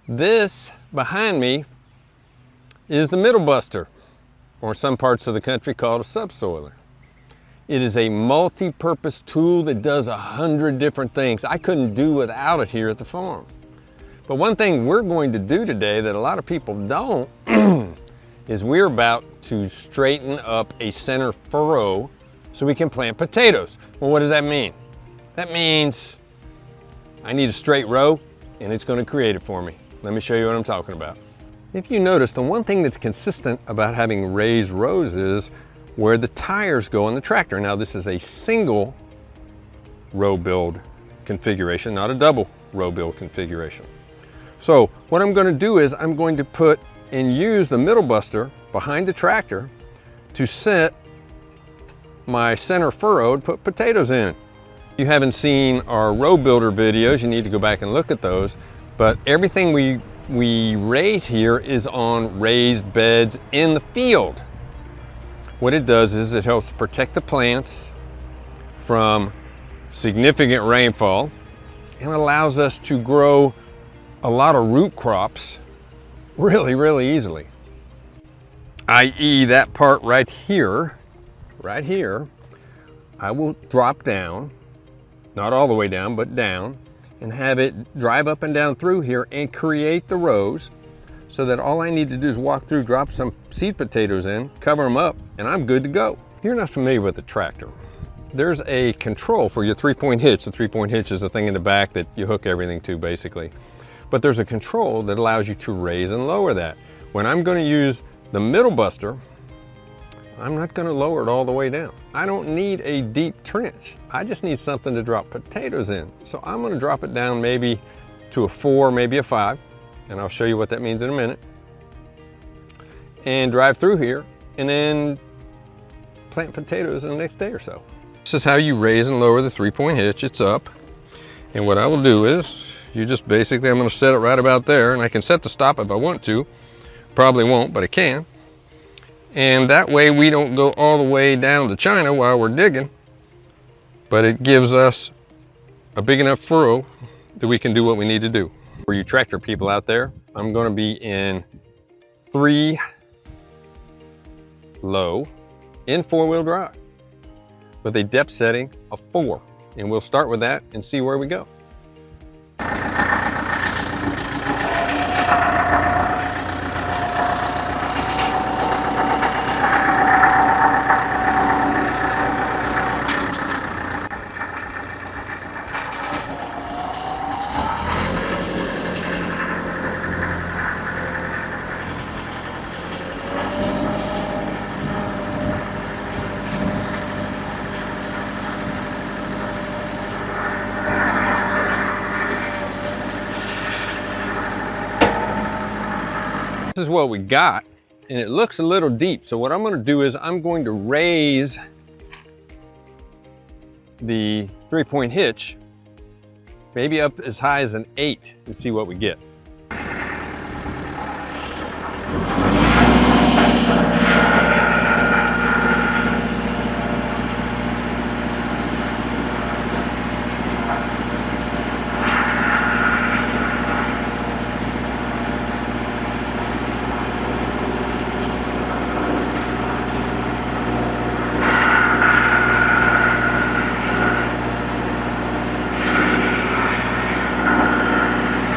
This behind me is the middle buster, or some parts of the country called a subsoiler. It is a multi-purpose tool that does 100 different things. I couldn't do without it here at the farm. But one thing we're going to do today that a lot of people don't is we're about to straighten up a center furrow so we can plant potatoes. Well, what does that mean? That means I need a straight row and it's going to create it for me. Let me show you what I'm talking about. If you notice, the one thing that's consistent about having raised rows is where the tires go on the tractor. Now, this is a single row build configuration, not a double row build configuration. So what I'm going to do is I'm going to put and use the middle buster behind the tractor to set my center furrow to put potatoes in. If you haven't seen our row builder videos, you need to go back and look at those. But everything we raise here is on raised beds in the field. What it does is it helps protect the plants from significant rainfall and allows us to grow a lot of root crops really easily. I.e. that part right here, I will drop down, not all the way down, but down, and have it drive up and down through here and create the rows so that all I need to do is walk through, drop some seed potatoes in, cover them up, and I'm good to go. If you're not familiar with the tractor, there's a control for your three-point hitch. The three-point hitch is a thing in the back that you hook everything to, basically. But there's a control that allows you to raise and lower that. When I'm going to use the middle buster, I'm not going to lower it all the way down. I don't need a deep trench. I just need something to drop potatoes in. So I'm going to drop it down maybe to a 4, maybe a 5, and I'll show you what that means in a minute. And drive through here and then plant potatoes in the next day or so. This is how you raise and lower the three-point hitch. It's up. And what I will do is, you just basically, I'm going to set it right about there, and I can set the stop if I want to. Probably won't, but I can. And that way we don't go all the way down to China while we're digging, but it gives us a big enough furrow that we can do what we need to do. For you tractor people out there, I'm going to be in 3 low in 4-wheel drive with a depth setting of 4. And we'll start with that and see where we go. This is what we got, and it looks a little deep. So what I'm going to do is I'm going to raise the three-point hitch maybe up as high as an 8 and see what we get.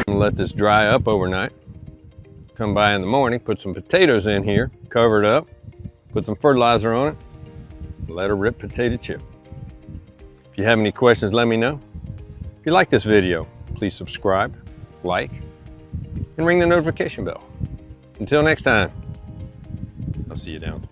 Let this dry up overnight. Come by in the morning, put some potatoes in here, cover it up, put some fertilizer on it, let her rip potato chip. If you have any questions, let me know. If you like this video, please subscribe, like, and ring the notification bell. Until next time, I'll see you down at the